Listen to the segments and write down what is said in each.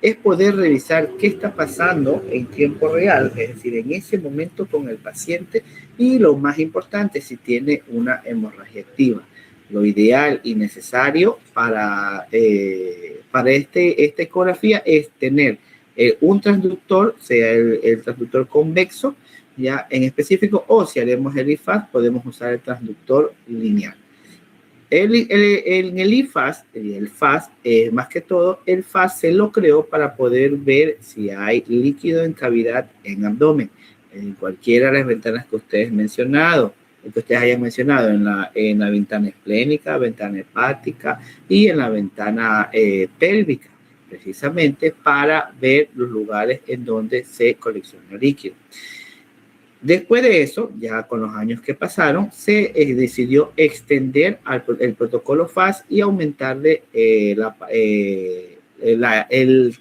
es poder revisar qué está pasando en tiempo real, es decir, en ese momento con el paciente, y lo más importante, si tiene una hemorragia activa. Lo ideal y necesario para esta ecografía es tener un transductor, sea el transductor convexo, ya en específico, o si haremos el IFAS, podemos usar el transductor lineal. En el IFAS, el FAS, más que todo, el FAS se lo creó para poder ver si hay líquido en cavidad en abdomen, en cualquiera de las ventanas que ustedes hayan mencionado, en la ventana esplénica, ventana hepática y en la ventana pélvica, precisamente para ver los lugares en donde se colecciona líquido. Después de eso, ya con los años que pasaron, se decidió extender el protocolo FAS y aumentarle el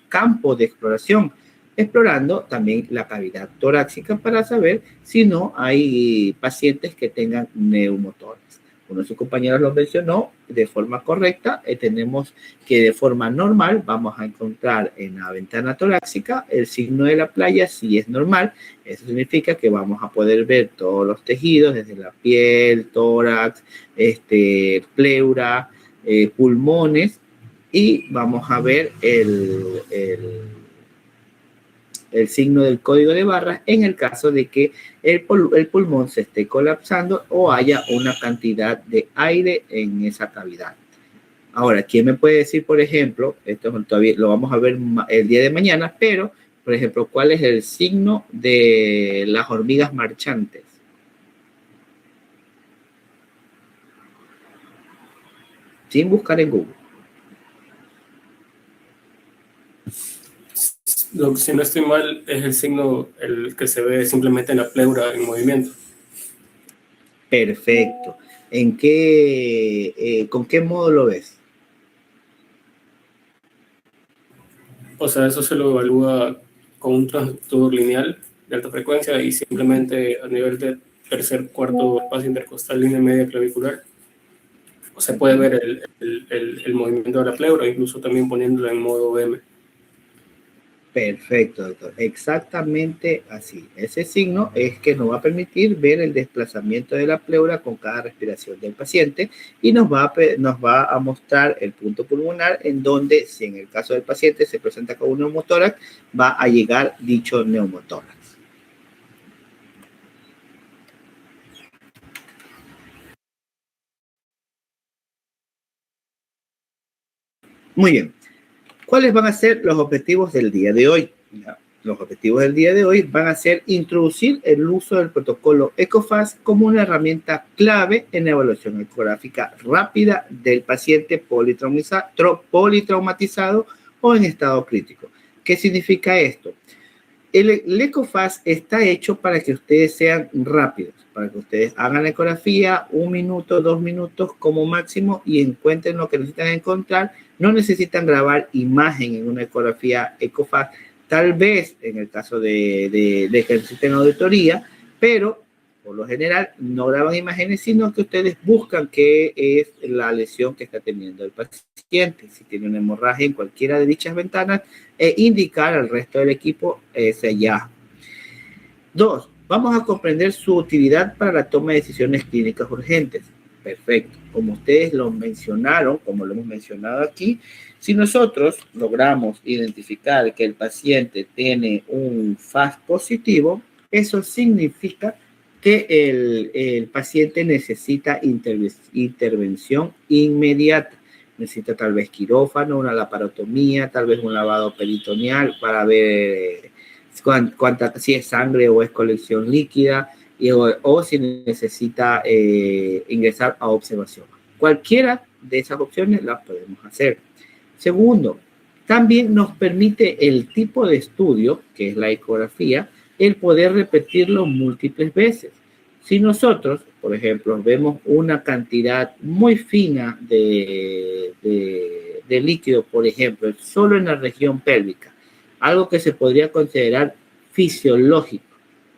campo de exploración, explorando también la cavidad torácica para saber si no hay pacientes que tengan neumotórax. Uno de sus compañeros lo mencionó de forma correcta. Tenemos que de forma normal vamos a encontrar en la ventana torácica el signo de la playa si es normal. Eso significa que vamos a poder ver todos los tejidos, desde la piel, tórax, pleura, pulmones, y vamos a ver el signo del código de barras en el caso de que el pulmón se esté colapsando o haya una cantidad de aire en esa cavidad. Ahora, ¿quién me puede decir, por ejemplo, esto todavía lo vamos a ver el día de mañana, pero, por ejemplo, cuál es el signo de las hormigas marchantes? Sin buscar en Google. Si no estoy mal, es el signo el que se ve simplemente en la pleura en movimiento. Perfecto. ¿Con qué modo lo ves? O sea, eso se lo evalúa con un transductor lineal de alta frecuencia y simplemente a nivel de tercer, cuarto espacio intercostal, línea media clavicular. O se puede ver el movimiento de la pleura, incluso también poniéndola en modo M. Perfecto, doctor. Exactamente así. Ese signo es que nos va a permitir ver el desplazamiento de la pleura con cada respiración del paciente y nos va a mostrar el punto pulmonar en donde, si en el caso del paciente se presenta con un neumotórax, va a llegar dicho neumotórax. Muy bien. ¿Cuáles van a ser los objetivos del día de hoy? Los objetivos del día de hoy van a ser introducir el uso del protocolo EcoFAS como una herramienta clave en la evaluación ecográfica rápida del paciente politraumatizado o en estado crítico. ¿Qué significa esto? El EcoFAS está hecho para que ustedes sean rápidos, para que ustedes hagan la ecografía 1 minuto, 2 minutos como máximo y encuentren lo que necesitan encontrar. No necesitan grabar imagen en una ecografía EcoFAS, tal vez en el caso de que necesiten auditoría, pero por lo general no graban imágenes, sino que ustedes buscan qué es la lesión que está teniendo el paciente, si tiene una hemorragia en cualquiera de dichas ventanas, e indicar al resto del equipo ese hallazgo. 2, vamos a comprender su utilidad para la toma de decisiones clínicas urgentes. Perfecto. Como ustedes lo mencionaron, como lo hemos mencionado aquí, si nosotros logramos identificar que el paciente tiene un FAS positivo, eso significa que el paciente necesita intervención inmediata. Necesita tal vez quirófano, una laparotomía, tal vez un lavado peritoneal para ver si es sangre o es colección líquida, o si necesita ingresar a observación. Cualquiera de esas opciones las podemos hacer. Segundo, también nos permite el tipo de estudio, que es la ecografía, el poder repetirlo múltiples veces. Si nosotros, por ejemplo, vemos una cantidad muy fina de líquido, por ejemplo, solo en la región pélvica, algo que se podría considerar fisiológico,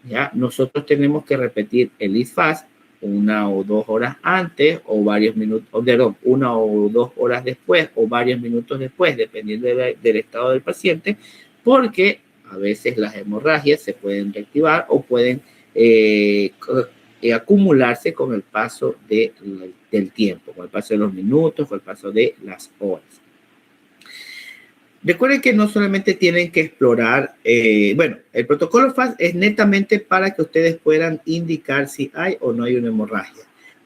¿ya? Nosotros tenemos que repetir el IFAS 1 o 2 horas antes o varios minutos, perdón, 1 o 2 horas después o varios minutos después, dependiendo del estado del paciente, porque a veces las hemorragias se pueden reactivar o pueden acumularse con el paso del tiempo, con el paso de los minutos, con el paso de las horas. Recuerden que no solamente tienen que explorar, bueno, el protocolo FAST es netamente para que ustedes puedan indicar si hay o no hay una hemorragia.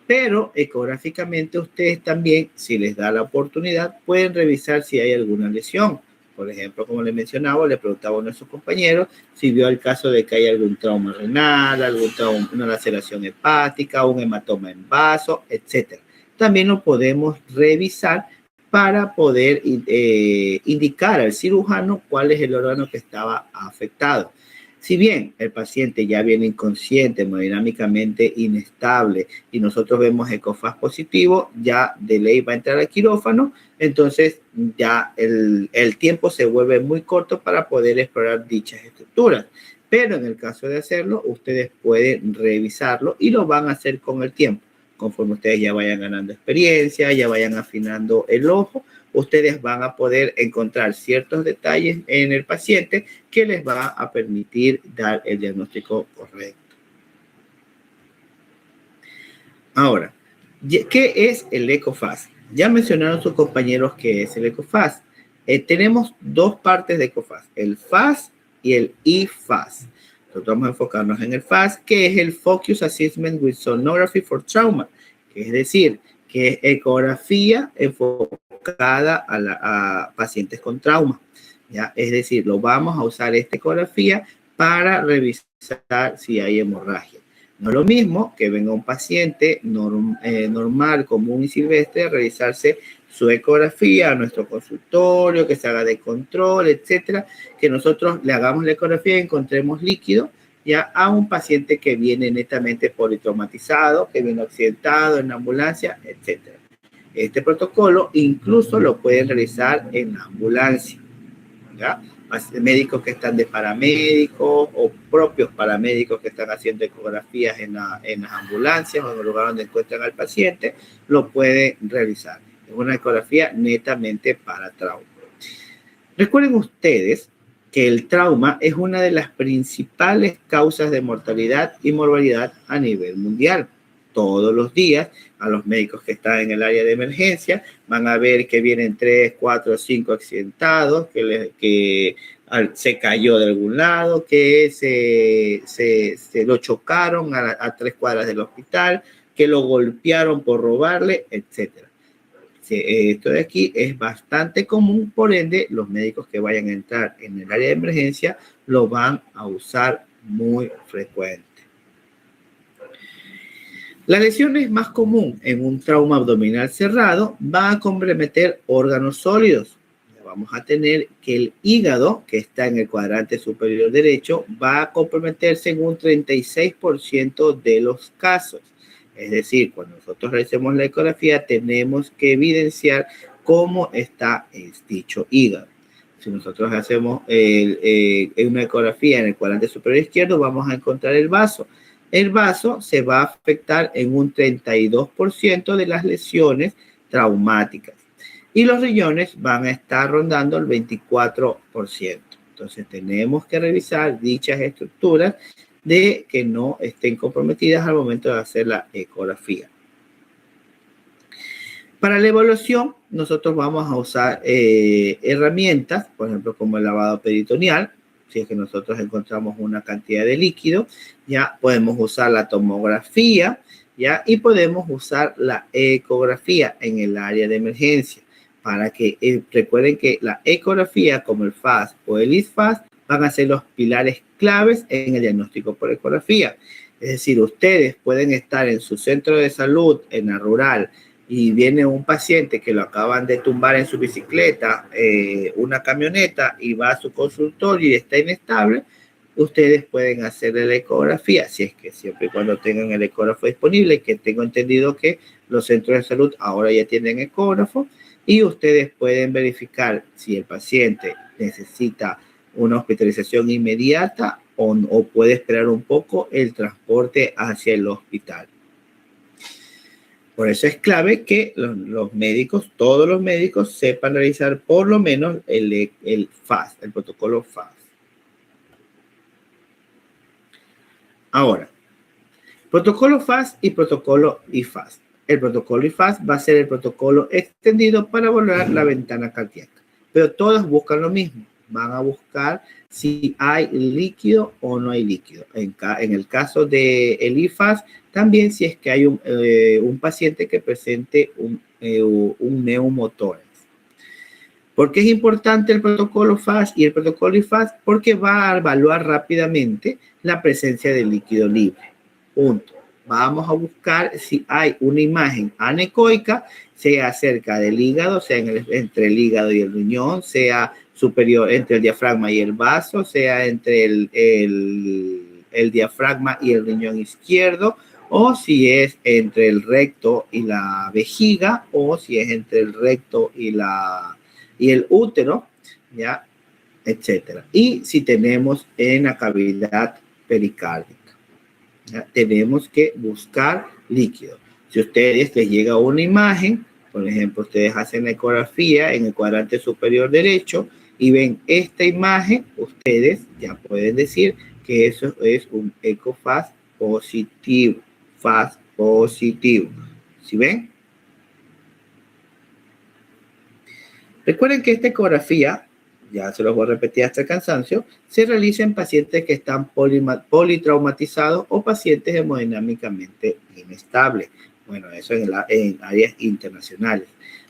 Pero ecográficamente ustedes también, si les da la oportunidad, pueden revisar si hay alguna lesión. Por ejemplo, como les mencionaba, le preguntaba a nuestros compañeros si vio el caso de que hay algún trauma renal, una laceración hepática, un hematoma en vaso, etc. También lo podemos revisar para poder indicar al cirujano cuál es el órgano que estaba afectado. Si bien el paciente ya viene inconsciente, hemodinámicamente inestable y nosotros vemos EcoFAST positivo, ya de ley va a entrar al quirófano, entonces ya el tiempo se vuelve muy corto para poder explorar dichas estructuras. Pero en el caso de hacerlo, ustedes pueden revisarlo y lo van a hacer con el tiempo. Conforme ustedes ya vayan ganando experiencia, ya vayan afinando el ojo, ustedes van a poder encontrar ciertos detalles en el paciente que les va a permitir dar el diagnóstico correcto. Ahora, ¿qué es el EcoFAST? Ya mencionaron sus compañeros qué es el EcoFAST. Tenemos dos partes de EcoFAST, el FAST y el eFAST. Nosotros vamos a enfocarnos en el FAST, que es el Focus Assessment with Sonography for Trauma, que es decir, que es ecografía enfocada a pacientes con trauma. ¿Ya? Es decir, lo vamos a usar esta ecografía para revisar si hay hemorragia. No es lo mismo que venga un paciente normal, común y silvestre a realizarse su ecografía a nuestro consultorio, que se haga de control, etcétera, que nosotros le hagamos la ecografía y encontremos líquido, ya a un paciente que viene netamente politraumatizado, que viene accidentado en la ambulancia, etcétera. Este protocolo incluso lo pueden realizar en la ambulancia, ¿ya? Médicos que están de paramédicos o propios paramédicos que están haciendo ecografías en las ambulancias o en el lugar donde encuentran al paciente, lo pueden realizar. Es una ecografía netamente para trauma. Recuerden ustedes que el trauma es una de las principales causas de mortalidad y morbilidad a nivel mundial. Todos los días, a los médicos que están en el área de emergencia, van a ver que vienen 3, 4, 5 accidentados, que se cayó de algún lado, que se lo chocaron a 3 cuadras del hospital, que lo golpearon por robarle, etcétera. Esto de aquí es bastante común, por ende, los médicos que vayan a entrar en el área de emergencia lo van a usar muy frecuente. La lesión es más común en un trauma abdominal cerrado, va a comprometer órganos sólidos. Vamos a tener que el hígado, que está en el cuadrante superior derecho, va a comprometerse en un 36% de los casos. Es decir, cuando nosotros realicemos la ecografía, tenemos que evidenciar cómo está dicho hígado. Si nosotros hacemos una ecografía en el cuadrante superior izquierdo, vamos a encontrar el vaso. El vaso se va a afectar en un 32% de las lesiones traumáticas y los riñones van a estar rondando el 24%. Entonces tenemos que revisar dichas estructuras de que no estén comprometidas al momento de hacer la ecografía. Para la evaluación, nosotros vamos a usar herramientas, por ejemplo, como el lavado peritoneal. Si es que nosotros encontramos una cantidad de líquido, ya podemos usar la tomografía, ya, y podemos usar la ecografía en el área de emergencia. Para que recuerden que la ecografía, como el FAST o el eFAST, van a ser los pilares claves en el diagnóstico por ecografía. Es decir, ustedes pueden estar en su centro de salud, en la rural, y viene un paciente que lo acaban de tumbar en su bicicleta, una camioneta, y va a su consultorio y está inestable, ustedes pueden hacer la ecografía, si es que siempre y cuando tengan el ecógrafo disponible, que tengo entendido que los centros de salud ahora ya tienen ecógrafo, y ustedes pueden verificar si el paciente necesita una hospitalización inmediata o puede esperar un poco el transporte hacia el hospital. Por eso es clave que los médicos, todos los médicos, sepan realizar por lo menos el FAST, el protocolo FAST. Ahora, protocolo FAST y protocolo IFAST. El protocolo IFAST va a ser el protocolo extendido para evaluar la ventana cardíaca, pero todas buscan lo mismo. Van a buscar si hay líquido o no hay líquido. En el caso del IFAST, también si es que hay un paciente que presente un neumotórax. ¿Por qué es importante el protocolo FAST y el protocolo IFAST? Porque va a evaluar rápidamente la presencia de líquido libre. Punto. Vamos a buscar si hay una imagen anecoica, sea cerca del hígado, sea entre el hígado y el riñón, sea superior entre el diafragma y el vaso, sea entre el diafragma y el riñón izquierdo, o si es entre el recto y la vejiga, o si es entre el recto y el útero, ¿ya? Etcétera. Y si tenemos en la cavidad pericárdica. ¿Ya? Tenemos que buscar líquido. Si a ustedes les llega una imagen, por ejemplo, ustedes hacen la ecografía en el cuadrante superior derecho y ven esta imagen, ustedes ya pueden decir que eso es un EcoFast positivo. FAST positivo. ¿Sí ven? Recuerden que esta ecografía, ya se los voy a repetir hasta el cansancio, se realiza en pacientes que están politraumatizados o pacientes hemodinámicamente inestables. Bueno, eso en áreas internacionales.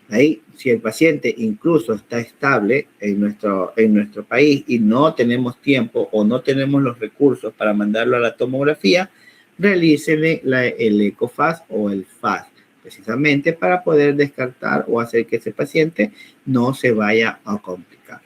Ahí, si el paciente incluso está estable en nuestro país y no tenemos tiempo o no tenemos los recursos para mandarlo a la tomografía, realícenle el EcoFast o el FAST, precisamente para poder descartar o hacer que ese paciente no se vaya a complicar.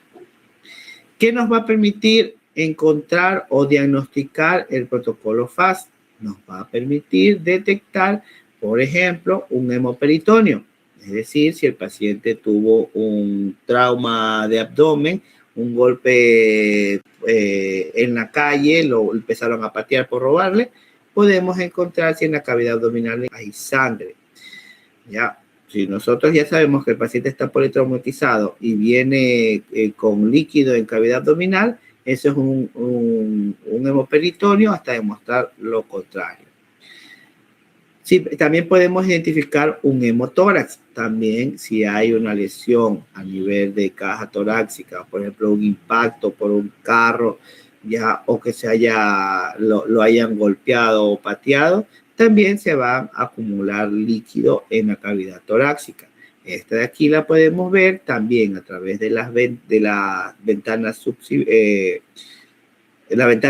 ¿Qué nos va a permitir encontrar o diagnosticar el protocolo FAST? Nos va a permitir detectar, por ejemplo, un hemoperitoneo. Es decir, si el paciente tuvo un trauma de abdomen, un golpe en la calle, lo empezaron a patear por robarle, podemos encontrar si en la cavidad abdominal hay sangre. Ya. Si nosotros ya sabemos que el paciente está politraumatizado y viene con líquido en cavidad abdominal, eso es un hemoperitoneo hasta demostrar lo contrario. Sí, también podemos identificar un hemotórax. También si hay una lesión a nivel de caja torácica, por ejemplo, un impacto por un carro, ya, o que lo hayan golpeado o pateado, también se va a acumular líquido en la cavidad torácica. Esta de aquí la podemos ver también a través de la ventana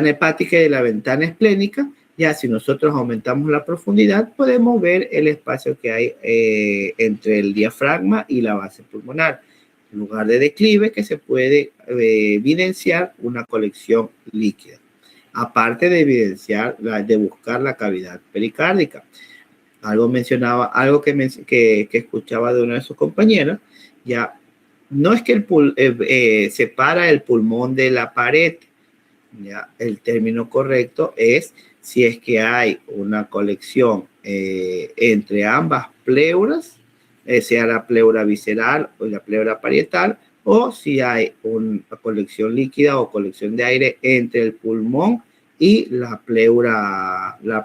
hepática y de la ventana esplénica. Ya si nosotros aumentamos la profundidad, podemos ver el espacio que hay entre el diafragma y la base pulmonar, lugar de declive que se puede evidenciar una colección líquida. Aparte de evidenciar, de buscar la cavidad pericárdica. Algo que escuchaba de uno de sus compañeros, ya no es que separa el pulmón de la pared, ya el término correcto es si es que hay una colección entre ambas pleuras, sea la pleura visceral o la pleura parietal, o si hay una colección líquida o colección de aire entre el pulmón y la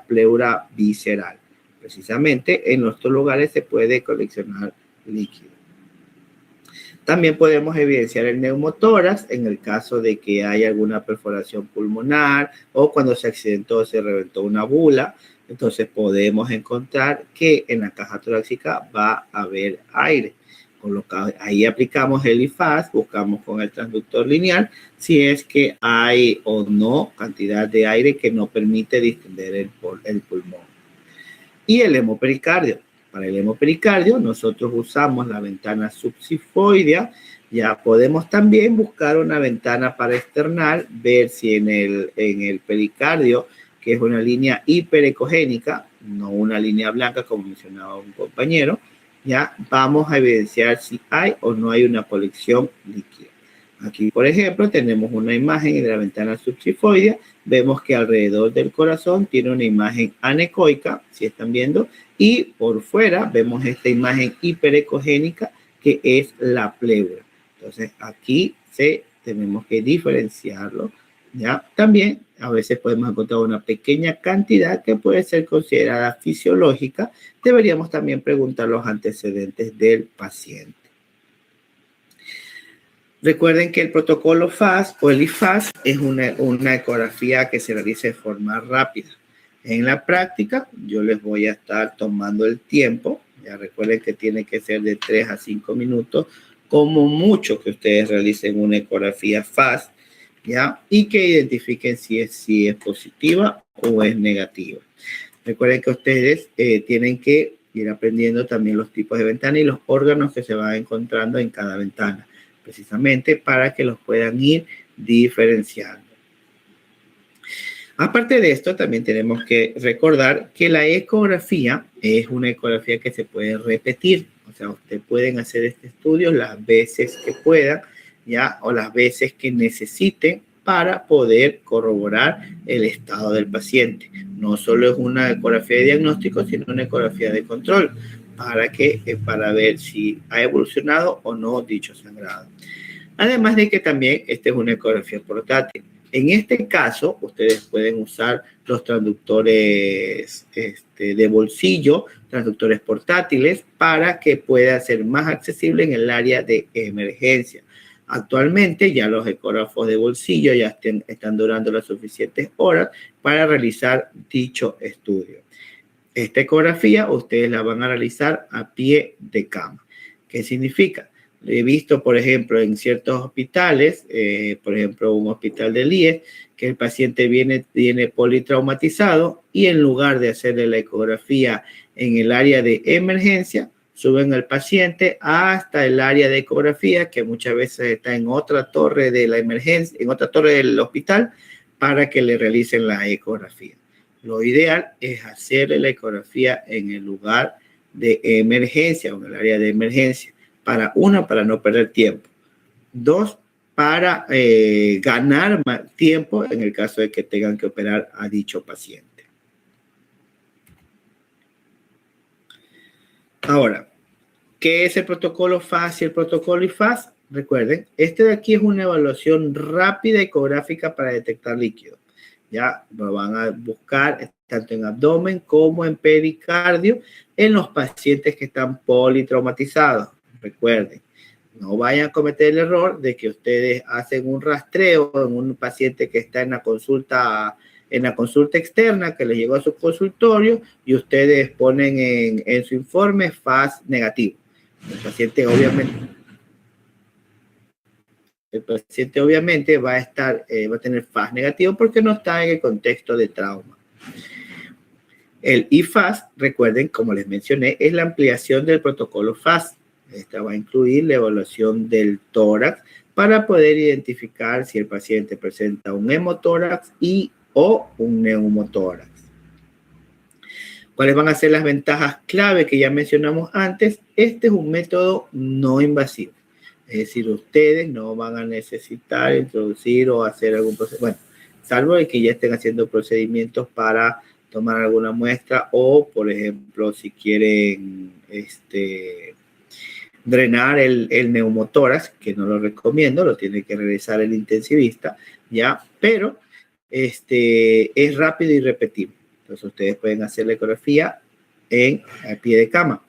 pleura visceral. Precisamente en estos lugares se puede coleccionar líquido. También podemos evidenciar el neumotórax en el caso de que haya alguna perforación pulmonar o cuando se accidentó, se reventó una bula. Entonces podemos encontrar que en la caja torácica va a haber aire. Ahí aplicamos el IFAST, buscamos con el transductor lineal si es que hay o no cantidad de aire que no permite distender el pulmón. Y el hemopericardio. Para el hemopericardio nosotros usamos la ventana subsifoidea. Ya podemos también buscar una ventana paraesternal, ver si en el pericardio, que es una línea hiperecogénica, no una línea blanca como mencionaba un compañero, ya vamos a evidenciar si hay o no hay una colección líquida. Aquí, por ejemplo, tenemos una imagen de la ventana subxifoidea. Vemos que alrededor del corazón tiene una imagen anecoica, si están viendo, y por fuera vemos esta imagen hiperecogénica que es la pleura. Entonces, aquí tenemos que diferenciarlo, ¿ya? También a veces podemos encontrar una pequeña cantidad que puede ser considerada fisiológica. Deberíamos también preguntar los antecedentes del paciente. Recuerden que el protocolo FAST o el IFAST es una ecografía que se realiza de forma rápida. En la práctica, yo les voy a estar tomando el tiempo. Ya recuerden que tiene que ser de 3 a 5 minutos, como mucho que ustedes realicen una ecografía FAST, ¿ya? Y que identifiquen si es positiva o es negativa. Recuerden que ustedes tienen que ir aprendiendo también los tipos de ventana y los órganos que se van encontrando en cada ventana, precisamente para que los puedan ir diferenciando. Aparte de esto, también tenemos que recordar que la ecografía es una ecografía que se puede repetir. O sea, ustedes pueden hacer este estudio las veces que puedan, ¿ya? O las veces que necesiten para poder corroborar el estado del paciente. No solo es una ecografía de diagnóstico, sino una ecografía de control para ver si ha evolucionado o no dicho sangrado. Además de que también esta es una ecografía portátil. En este caso, ustedes pueden usar los transductores de bolsillo, transductores portátiles, para que pueda ser más accesible en el área de emergencia. Actualmente ya los ecógrafos de bolsillo ya están durando las suficientes horas para realizar dicho estudio. Esta ecografía ustedes la van a realizar a pie de cama. ¿Qué significa? He visto, por ejemplo, en ciertos hospitales, por ejemplo, un hospital del IES, que el paciente viene politraumatizado y en lugar de hacerle la ecografía en el área de emergencia, suben al paciente hasta el área de ecografía, que muchas veces está en otra torre de la emergencia, en otra torre del hospital, para que le realicen la ecografía. Lo ideal es hacerle la ecografía en el lugar de emergencia o en el área de emergencia. Para no perder tiempo. 2, para ganar más tiempo en el caso de que tengan que operar a dicho paciente. Ahora, ¿qué es el protocolo FAST y el protocolo IFAST? Recuerden, este de aquí es una evaluación rápida ecográfica para detectar líquido. Ya lo van a buscar tanto en abdomen como en pericardio en los pacientes que están politraumatizados. Recuerden, no vayan a cometer el error de que ustedes hacen un rastreo en un paciente que está en la consulta externa, que les llegó a su consultorio, y ustedes ponen en su informe FAST negativo. El paciente obviamente va a tener FAST negativo porque no está en el contexto de trauma. El IFAST, recuerden, como les mencioné, es la ampliación del protocolo FAST. Esta va a incluir la evaluación del tórax para poder identificar si el paciente presenta un hemotórax o un neumotórax. ¿Cuáles van a ser las ventajas clave que ya mencionamos antes? Este es un método no invasivo. Es decir, ustedes no van a necesitar introducir o hacer algún proceso. Bueno, salvo de que ya estén haciendo procedimientos para tomar alguna muestra o, por ejemplo, si quieren drenar el neumotórax, que no lo recomiendo, lo tiene que realizar el intensivista, ¿ya? Pero es rápido y repetible. Entonces, ustedes pueden hacer la ecografía a pie de cama.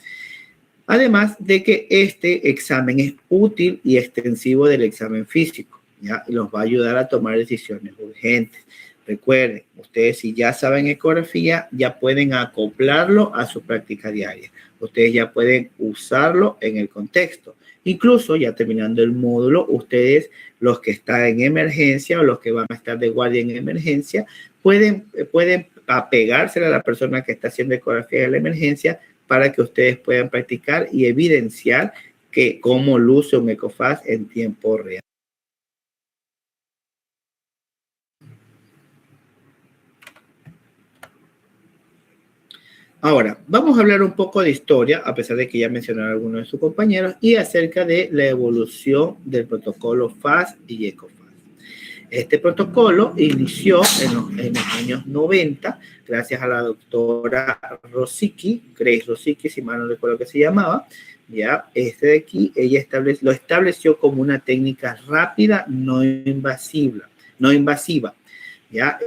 Además de que este examen es útil y extensivo del examen físico, ¿ya? Y los va a ayudar a tomar decisiones urgentes. Recuerden, ustedes si ya saben ecografía, ya pueden acoplarlo a su práctica diaria. Ustedes ya pueden usarlo en el contexto. Incluso ya terminando el módulo, ustedes, los que están en emergencia o los que van a estar de guardia en emergencia, pueden apegarse a la persona que está haciendo ecografía de la emergencia para que ustedes puedan practicar y evidenciar cómo luce un EcoFast en tiempo real. Ahora, vamos a hablar un poco de historia, a pesar de que ya mencionaron algunos de sus compañeros, y acerca de la evolución del protocolo FAST y ECOFAST. Este protocolo inició en los años 90, gracias a la doctora Rosicky, Grace Rosicky, si mal no recuerdo que se llamaba. Ya, este de aquí, ella lo estableció como una técnica rápida, no invasiva. Ya,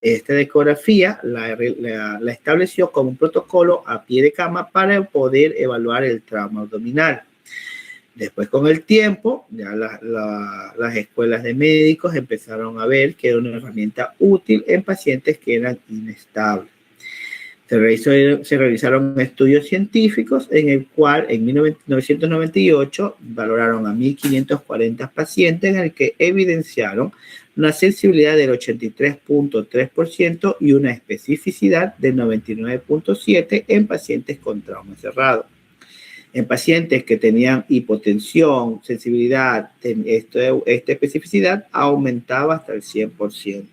esta ecografía la estableció como un protocolo a pie de cama para poder evaluar el trauma abdominal. Después, con el tiempo, ya las escuelas de médicos empezaron a ver que era una herramienta útil en pacientes que eran inestables. Se realizaron estudios científicos en el cual en 1998 valoraron a 1.540 pacientes en el que evidenciaron una sensibilidad del 83.3% y una especificidad del 99.7% en pacientes con trauma cerrado. En pacientes que tenían hipotensión, sensibilidad, esta especificidad aumentaba hasta el 100%.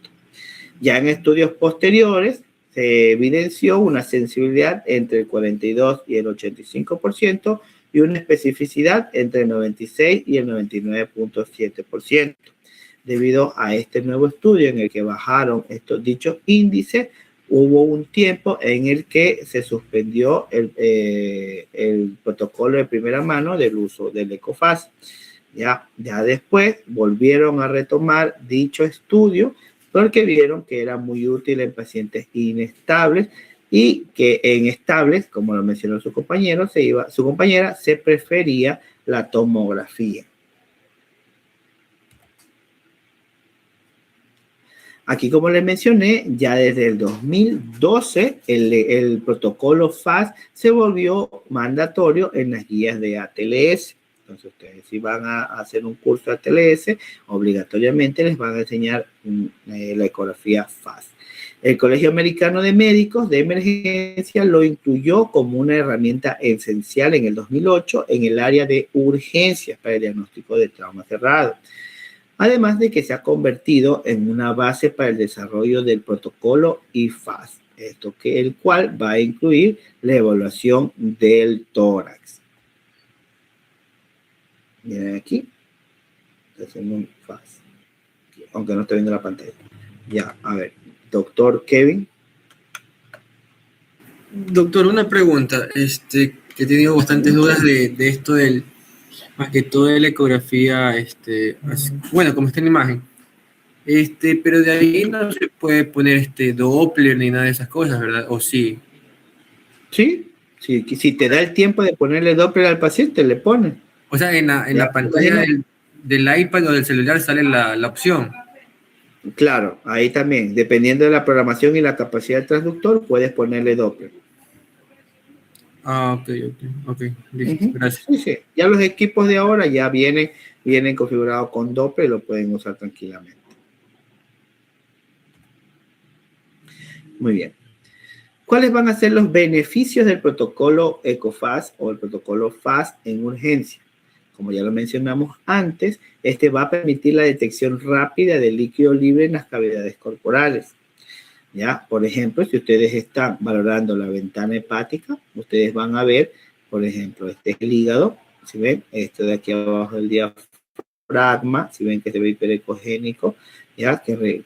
Ya en estudios posteriores se evidenció una sensibilidad entre el 42 y el 85% y una especificidad entre el 96 y el 99.7%. Debido a este nuevo estudio en el que bajaron estos dichos índices, hubo un tiempo en el que se suspendió el protocolo de primera mano del uso del ECOFAST. Ya después volvieron a retomar dicho estudio porque vieron que era muy útil en pacientes inestables y que en estables, como lo mencionó su compañera, se prefería la tomografía. Aquí, como les mencioné, ya desde el 2012 el protocolo FAST se volvió mandatorio en las guías de ATLS. Entonces, ustedes si van a hacer un curso de ATLS, obligatoriamente les van a enseñar la ecografía FAST. El Colegio Americano de Médicos de Emergencia lo incluyó como una herramienta esencial en el 2008 en el área de urgencias para el diagnóstico de trauma cerrado. Además de que se ha convertido en una base para el desarrollo del protocolo IFAST, el cual va a incluir la evaluación del tórax. Miren aquí, haciendo un FAST, aunque no estoy viendo la pantalla. Ya, a ver, doctor Kevin. Doctor, una pregunta, que he tenido bastantes dudas de esto del, más que todo de la ecografía, bueno, como está en la imagen, pero de ahí no se puede poner Doppler ni nada de esas cosas, ¿verdad? ¿O sí? Sí, si te da el tiempo de ponerle Doppler al paciente, le pones. O sea, en la pantalla del iPad o del celular sale la opción. Claro, ahí también, dependiendo de la programación y la capacidad del transductor, puedes ponerle Doppler. Ah, ok, listo, gracias. Sí. Ya los equipos de ahora ya vienen configurados con Doppler y lo pueden usar tranquilamente. Muy bien. ¿Cuáles van a ser los beneficios del protocolo ECOFAST o el protocolo FAST en urgencia? Como ya lo mencionamos antes, va a permitir la detección rápida de líquido libre en las cavidades corporales. ¿Ya? Por ejemplo, si ustedes están valorando la ventana hepática, ustedes van a ver, por ejemplo, este es el hígado, ¿sí ven? Esto de aquí abajo del diafragma, si ven que se ve hiperecogénico, ¿ya? Se ve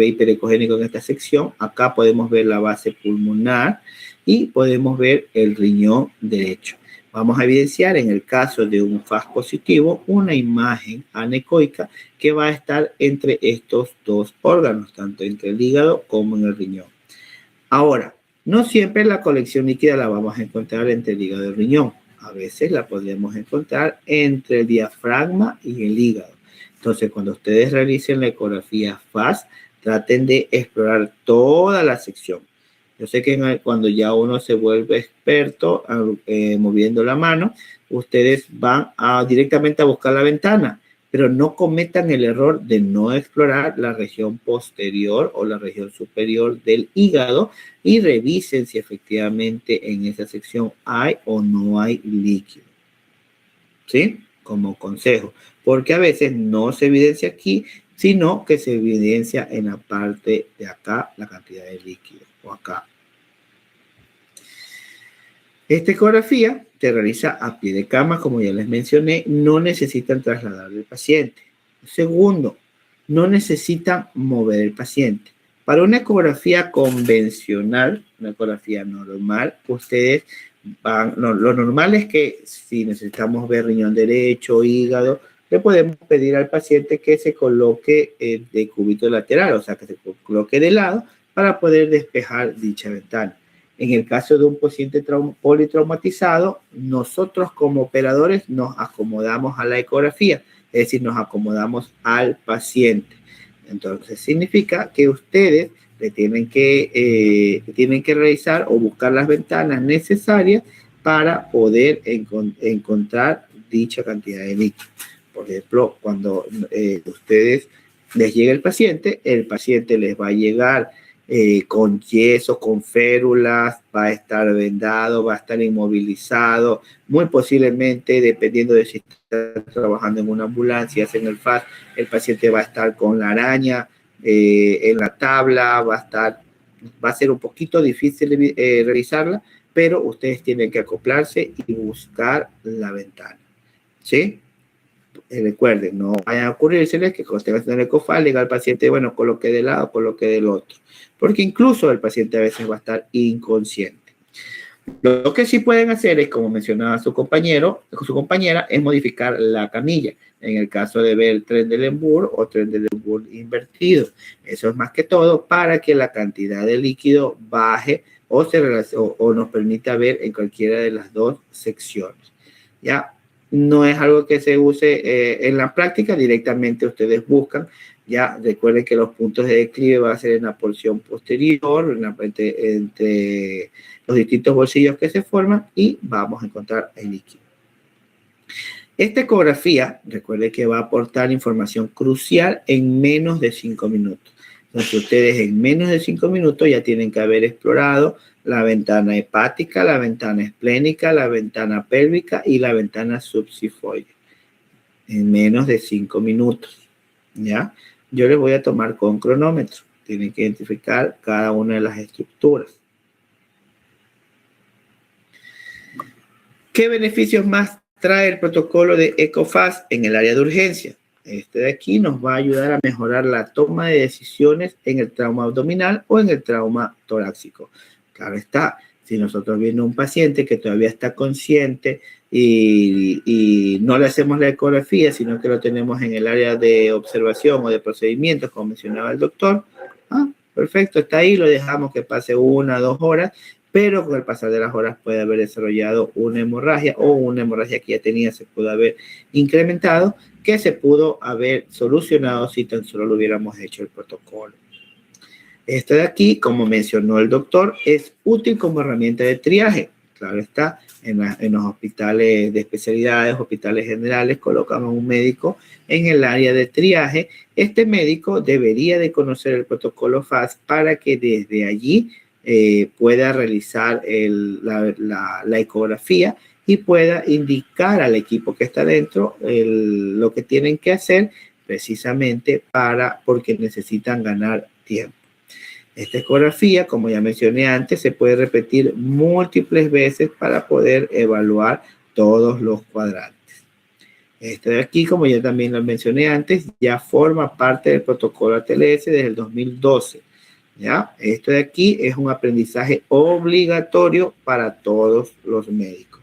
hiperecogénico en esta sección. Acá podemos ver la base pulmonar y podemos ver el riñón derecho. Vamos a evidenciar en el caso de un FAST positivo una imagen anecoica que va a estar entre estos dos órganos, tanto entre el hígado como en el riñón. Ahora, no siempre la colección líquida la vamos a encontrar entre el hígado y el riñón. A veces la podemos encontrar entre el diafragma y el hígado. Entonces, cuando ustedes realicen la ecografía FAST, traten de explorar toda la sección. Yo sé que cuando ya uno se vuelve experto moviendo la mano, ustedes van directamente a buscar la ventana, pero no cometan el error de no explorar la región posterior o la región superior del hígado y revisen si efectivamente en esa sección hay o no hay líquido. ¿Sí? Como consejo, porque a veces no se evidencia aquí, sino que se evidencia en la parte de acá la cantidad de líquido o acá. Esta ecografía se realiza a pie de cama, como ya les mencioné, no necesitan trasladar al paciente. Segundo, no necesitan mover el paciente. Para una ecografía convencional, una ecografía normal, ustedes van, no, lo normal es que si necesitamos ver riñón derecho, hígado, le podemos pedir al paciente que se coloque de cúbito lateral, o sea, que se coloque de lado para poder despejar dicha ventana. En el caso de un paciente politraumatizado, nosotros como operadores nos acomodamos a la ecografía, es decir, nos acomodamos al paciente. Entonces, significa que ustedes tienen que realizar o buscar las ventanas necesarias para poder encontrar dicha cantidad de líquido. Por ejemplo, cuando ustedes les llega el paciente les va a llegar con yeso, con férulas, va a estar vendado, va a estar inmovilizado, muy posiblemente, dependiendo de si está trabajando en una ambulancia, en el FAS, el paciente va a estar con la araña en la tabla, va a ser un poquito difícil realizarla, pero ustedes tienen que acoplarse y buscar la ventana, ¿sí? Recuerden, no vayan a ocurrírseles que cuando estén haciendo el ecofaz, le diga al paciente, bueno, coloque de lado, coloque del otro, porque incluso el paciente a veces va a estar inconsciente. Lo que sí pueden hacer es, como mencionaba su compañera, es modificar la camilla, en el caso de ver el Trendelenburg o Trendelenburg invertido. Eso es más que todo para que la cantidad de líquido baje o nos permita ver en cualquiera de las dos secciones, ¿ya? No es algo que se use en la práctica, directamente ustedes buscan. Ya recuerden que los puntos de declive van a ser en la porción posterior, entre los distintos bolsillos que se forman, y vamos a encontrar el líquido. Esta ecografía, recuerden que va a aportar información crucial en menos de 5 minutos. Entonces, ustedes en menos de 5 minutos ya tienen que haber explorado la ventana hepática, la ventana esplénica, la ventana pélvica y la ventana subsifoide. En menos de 5 minutos, ¿ya? Yo les voy a tomar con cronómetro. Tienen que identificar cada una de las estructuras. ¿Qué beneficios más trae el protocolo de EcoFast en el área de urgencia? Este de aquí nos va a ayudar a mejorar la toma de decisiones en el trauma abdominal o en el trauma torácico. Claro está, si nosotros viene un paciente que todavía está consciente y no le hacemos la ecografía, sino que lo tenemos en el área de observación o de procedimientos, como mencionaba el doctor, perfecto, está ahí, lo dejamos que pase 1 o 2 horas, pero con el pasar de las horas puede haber desarrollado una hemorragia o una hemorragia que ya tenía se pudo haber incrementado, que se pudo haber solucionado si tan solo lo hubiéramos hecho el protocolo. Esto de aquí, como mencionó el doctor, es útil como herramienta de triaje. Claro está, en los hospitales de especialidades, hospitales generales, colocan a un médico en el área de triaje. Este médico debería de conocer el protocolo FAST para que desde allí pueda realizar la ecografía y pueda indicar al equipo que está dentro lo que tienen que hacer precisamente porque necesitan ganar tiempo. Esta ecografía, como ya mencioné antes, se puede repetir múltiples veces para poder evaluar todos los cuadrantes. Este de aquí, como ya también lo mencioné antes, ya forma parte del protocolo ATLS desde el 2012. ¿Ya? Esto de aquí es un aprendizaje obligatorio para todos los médicos.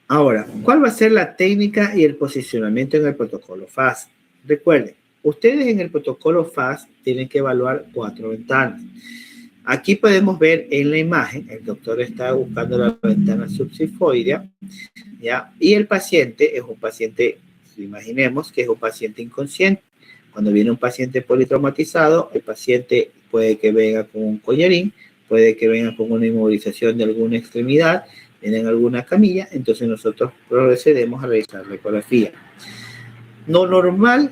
Ahora, ¿cuál va a ser la técnica y el posicionamiento en el protocolo FAST? Recuerden, ustedes en el protocolo FAST tienen que evaluar 4 ventanas. Aquí podemos ver en la imagen, el doctor está buscando la ventana subsifoidea, ¿ya? Y el paciente es un paciente, imaginemos que es un paciente inconsciente. Cuando viene un paciente politraumatizado, el paciente puede que venga con un collarín, puede que venga con una inmovilización de alguna extremidad, viene en alguna camilla, entonces nosotros procedemos a realizar la ecografía. Lo normal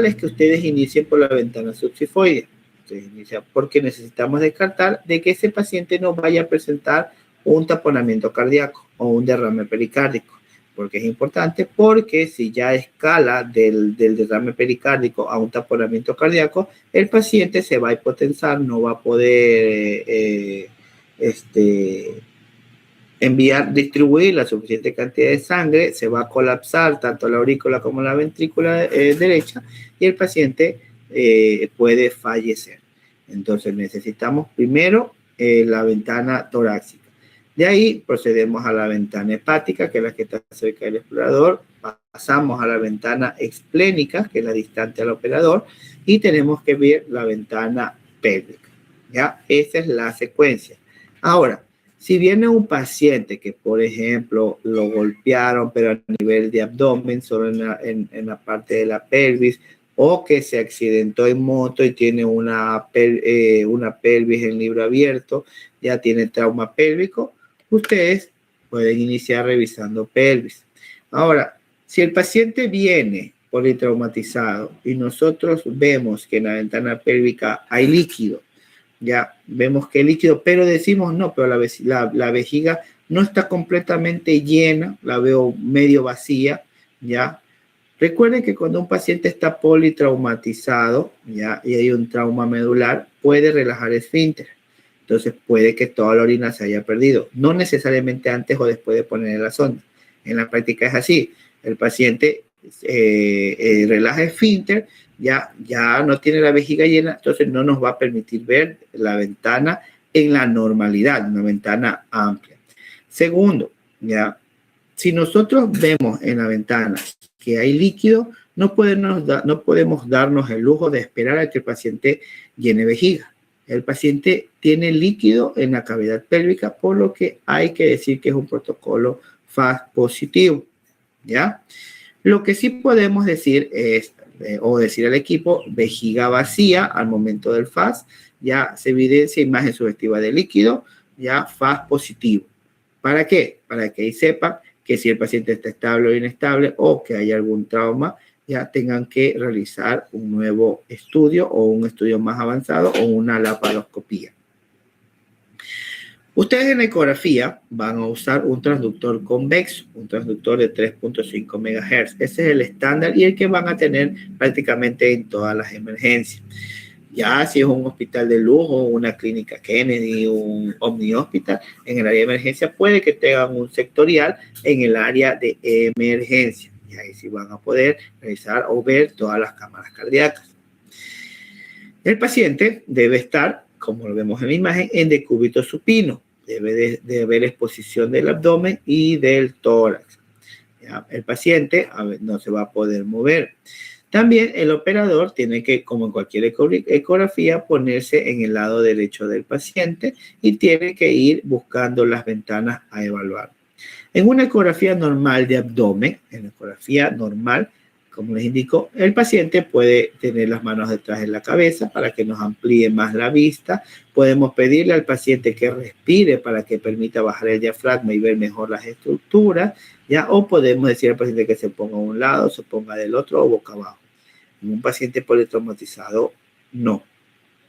es que ustedes inicien por la ventana subsifoidea. Ustedes inician porque necesitamos descartar de que ese paciente no vaya a presentar un taponamiento cardíaco o un derrame pericárdico. ¿Por qué es importante? Porque si ya escala del derrame pericárdico a un taponamiento cardíaco, el paciente se va a hipotensar, no va a poder distribuir la suficiente cantidad de sangre, se va a colapsar tanto la aurícula como la ventrícula derecha y el paciente puede fallecer. Entonces necesitamos primero la ventana torácica. De ahí procedemos a la ventana hepática, que es la que está cerca del explorador. Pasamos a la ventana explénica, que es la distante al operador, y tenemos que ver la ventana pélvica. ¿Ya? Esa es la secuencia. Ahora, si viene un paciente que, por ejemplo, lo golpearon, pero a nivel de abdomen, solo en la parte de la pelvis, o que se accidentó en moto y tiene una pelvis en libro abierto, ya tiene trauma pélvico, ustedes pueden iniciar revisando pelvis. Ahora, si el paciente viene politraumatizado y nosotros vemos que en la ventana pélvica hay líquido, ya vemos que hay líquido, pero decimos no, pero la vejiga no está completamente llena, la veo medio vacía, ya. Recuerden que cuando un paciente está politraumatizado, ya, y hay un trauma medular, puede relajar el esfínter. Entonces puede que toda la orina se haya perdido, no necesariamente antes o después de poner la sonda. En la práctica es así, el paciente relaja el esfínter, ya no tiene la vejiga llena, entonces no nos va a permitir ver la ventana en la normalidad, una ventana amplia. Segundo, ya, si nosotros vemos en la ventana que hay líquido, no podemos darnos el lujo de esperar a que el paciente llene vejiga. El paciente tiene líquido en la cavidad pélvica, por lo que hay que decir que es un protocolo FAS positivo, ¿ya? Lo que sí podemos decir es, o decir al equipo, vejiga vacía al momento del FAS, ya se evidencia imagen sugestiva de líquido, ya FAS positivo. ¿Para qué? Para que ahí sepan que si el paciente está estable o inestable o que hay algún trauma, ya tengan que realizar un nuevo estudio o un estudio más avanzado o una laparoscopía. Ustedes en la ecografía van a usar un transductor convexo, un transductor de 3.5 MHz. Ese es el estándar y el que van a tener prácticamente en todas las emergencias. Ya si es un hospital de lujo, una clínica Kennedy, un Omni Hospital, en el área de emergencia puede que tengan un sectorial en el área de emergencia. Y ahí sí van a poder revisar o ver todas las cámaras cardíacas. El paciente debe estar, como lo vemos en la imagen, en decúbito supino. Debe de haber exposición del abdomen y del tórax. ¿Ya? El paciente no se va a poder mover. También el operador tiene que, como en cualquier ecografía, ponerse en el lado derecho del paciente y tiene que ir buscando las ventanas a evaluar. En una ecografía normal de abdomen, en la ecografía normal, como les indico, el paciente puede tener las manos detrás de la cabeza para que nos amplíe más la vista. Podemos pedirle al paciente que respire para que permita bajar el diafragma y ver mejor las estructuras, ¿ya? O podemos decir al paciente que se ponga a un lado, se ponga del otro o boca abajo. En un paciente politraumatizado, no,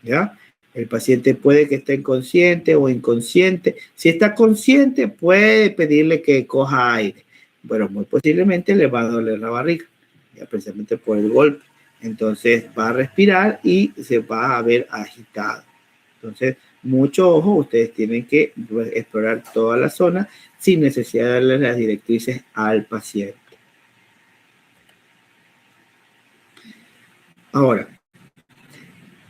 ¿ya? El paciente puede que esté consciente o inconsciente. Si está consciente, puede pedirle que coja aire, pero muy posiblemente le va a doler la barriga, ya precisamente por el golpe. Entonces va a respirar y se va a ver agitado. Entonces, mucho ojo, ustedes tienen que explorar toda la zona sin necesidad de darle las directrices al paciente. Ahora,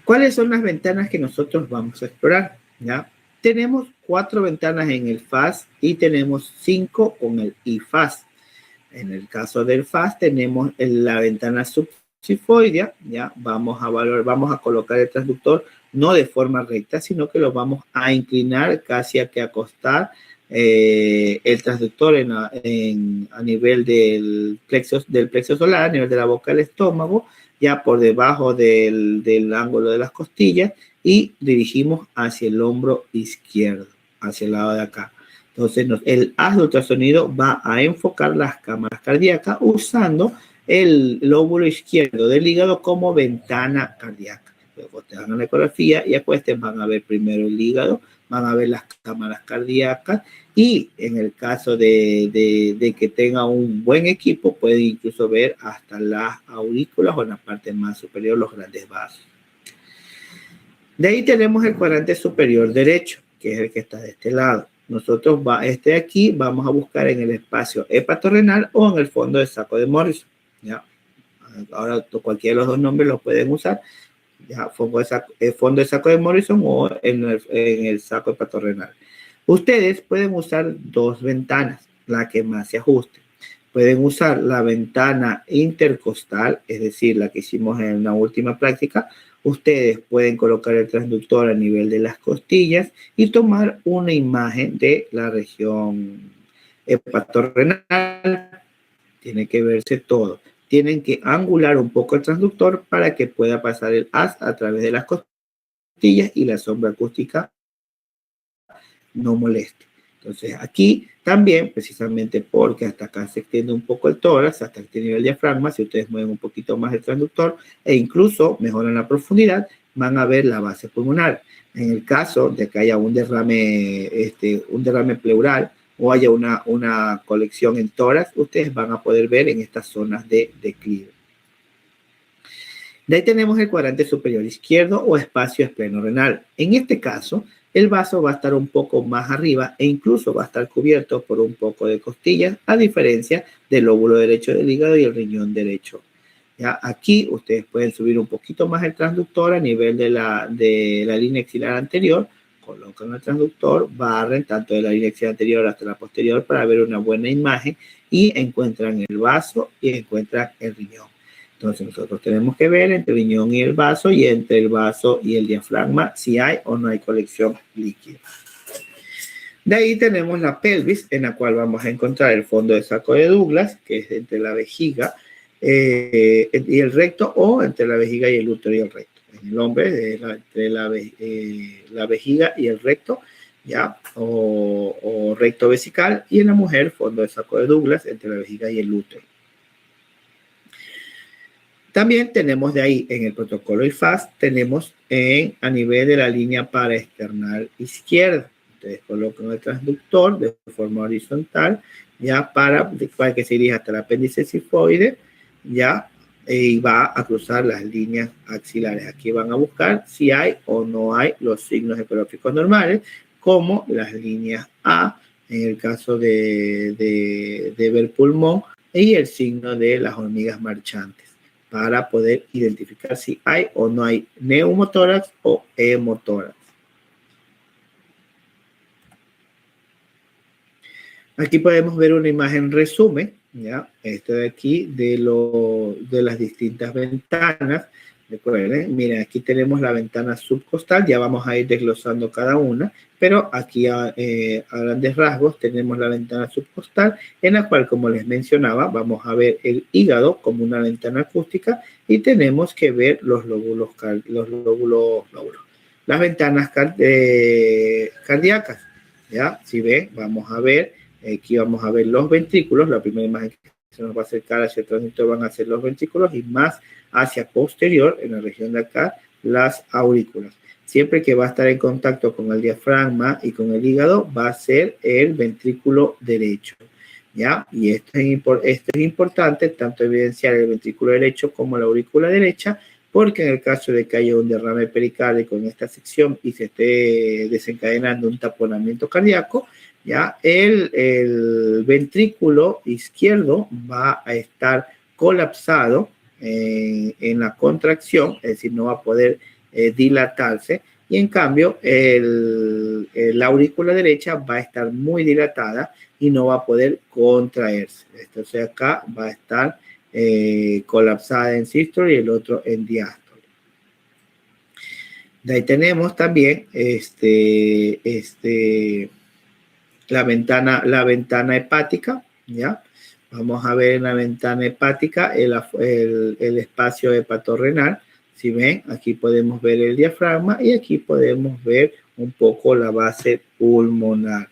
¿cuáles son las ventanas que nosotros vamos a explorar? ¿Ya? Tenemos 4 ventanas en el FAS y tenemos 5 con el IFAS. En el caso del FAS tenemos la ventana subsifoidea, ¿ya? Vamos a colocar el transductor no de forma recta, sino que lo vamos a inclinar casi a que acostar el transductor a nivel del plexo solar, a nivel de la boca del estómago, ya por debajo del ángulo de las costillas y dirigimos hacia el hombro izquierdo, hacia el lado de acá. Entonces, el haz de ultrasonido va a enfocar las cámaras cardíacas usando el lóbulo izquierdo del hígado como ventana cardíaca. Luego te hagan la ecografía y después te van a ver primero el hígado, van a ver las cámaras cardíacas y en el caso de que tenga un buen equipo, puede incluso ver hasta las aurículas o en la parte más superior los grandes vasos. De ahí tenemos el cuadrante superior derecho, que es el que está de este lado. Nosotros, de aquí, vamos a buscar en el espacio hepatorrenal o en el fondo de saco de Morrison. ¿Ya? Ahora, cualquiera de los dos nombres los pueden usar. Ya, fondo de saco de Morrison o en el saco hepatorrenal. Ustedes pueden usar dos ventanas, la que más se ajuste. Pueden usar la ventana intercostal, es decir, la que hicimos en la última práctica. Ustedes pueden colocar el transductor a nivel de las costillas y tomar una imagen de la región hepatorrenal. Tiene que verse todo. Tienen que angular un poco el transductor para que pueda pasar el haz a través de las costillas y la sombra acústica no moleste. Entonces aquí también, precisamente porque hasta acá se extiende un poco el tórax, hasta este nivel de diafragma, si ustedes mueven un poquito más el transductor e incluso mejoran la profundidad, van a ver la base pulmonar. En el caso de que haya un derrame pleural o haya una colección en tórax, ustedes van a poder ver en estas zonas de declive. De ahí tenemos el cuadrante superior izquierdo o espacio esplenorenal. En este caso, el vaso va a estar un poco más arriba e incluso va a estar cubierto por un poco de costillas, a diferencia del lóbulo derecho del hígado y el riñón derecho. Ya aquí ustedes pueden subir un poquito más el transductor a nivel de la línea axilar anterior, colocan el transductor, barren tanto de la línea axilar anterior hasta la posterior para ver una buena imagen y encuentran el vaso y encuentran el riñón. Entonces nosotros tenemos que ver entre el riñón y el vaso y entre el vaso y el diafragma si hay o no hay colección líquida. De ahí tenemos la pelvis, en la cual vamos a encontrar el fondo de saco de Douglas, que es entre la vejiga y el recto, o entre la vejiga y el útero y el recto. En el hombre, entre la vejiga y el recto, ya, o recto vesical, y en la mujer, fondo de saco de Douglas, entre la vejiga y el útero. También tenemos de ahí en el protocolo IFAS, tenemos a nivel de la línea paraesternal izquierda. Ustedes colocan el transductor de forma horizontal, ya para que se dirija hasta el apéndice cifoide, ya, y va a cruzar las líneas axilares. Aquí van a buscar si hay o no hay los signos ecográficos normales, como las líneas A, en el caso de ver pulmón, y el signo de las hormigas marchantes, para poder identificar si hay o no hay neumotórax o hemotórax. Aquí podemos ver una imagen resumen, ¿ya? Esto de aquí de las distintas ventanas. Recuerden, miren, aquí tenemos la ventana subcostal, ya vamos a ir desglosando cada una, pero aquí a grandes rasgos tenemos la ventana subcostal, en la cual, como les mencionaba, vamos a ver el hígado como una ventana acústica y tenemos que ver las ventanas cardíacas, ¿ya? Si ven, vamos a ver, aquí vamos a ver los ventrículos, la primera imagen que se nos va a acercar hacia el transductor van a ser los ventrículos y más hacia posterior, en la región de acá, las aurículas. Siempre que va a estar en contacto con el diafragma y con el hígado, va a ser el ventrículo derecho, ¿ya? Y esto es importante, tanto evidenciar el ventrículo derecho como la aurícula derecha, porque en el caso de que haya un derrame pericárdico en esta sección y se esté desencadenando un taponamiento cardíaco, ya el ventrículo izquierdo va a estar colapsado en la contracción, es decir, no va a poder dilatarse, y en cambio la aurícula derecha va a estar muy dilatada y no va a poder contraerse. Entonces acá va a estar colapsada en sístole y el otro en diástole. De ahí tenemos también la ventana hepática, ¿ya? Vamos a ver en la ventana hepática el espacio hepatorrenal. Si ven, aquí podemos ver el diafragma y aquí podemos ver un poco la base pulmonar.